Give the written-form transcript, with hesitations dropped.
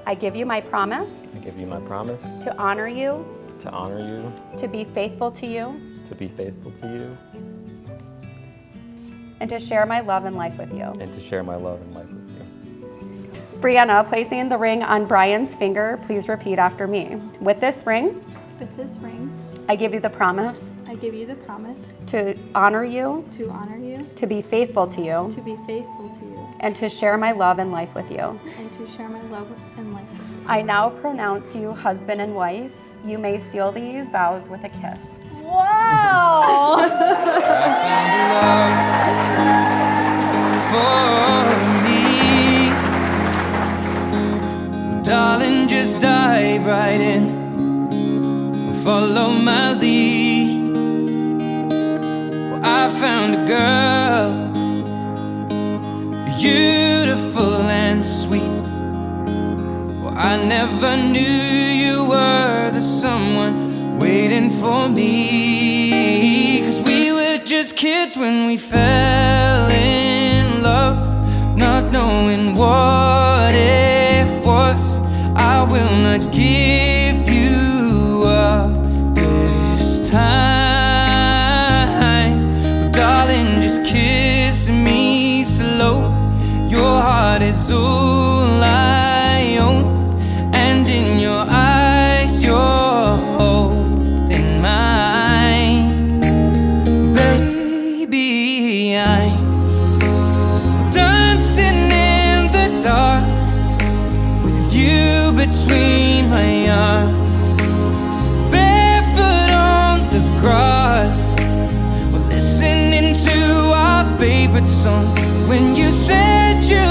I give you my promise I give you my promise to honor you, to honor you, to be faithful to you, to be faithful to you, and to share my love and life with you. and to share my love and life with you. Brianna, placing the ring on Brian's finger, please repeat after me. With this ring, With this ring, I give you the promise I give you the promise to honor you, to honor you, to be faithful to you, to be faithful to you, and to share my love and life with you. and to share my love and life with you. I now pronounce you husband and wife. You may seal these vows with a kiss. Wow! For me, well, darling, just dive right in and follow my lead. Well, I found a girl, beautiful and sweet. Well, I never knew you were the someone waiting for me. 'Cause we were just kids when we fell in love, not knowing what it was. I will not give you up this time. Oh, darling, just kiss me slow. Your heart is all I own, and in your eyes you're holding mine. Baby, I'm dancing in the dark with you between my arms, barefoot on the grass. We're listening to our favorite song when you said you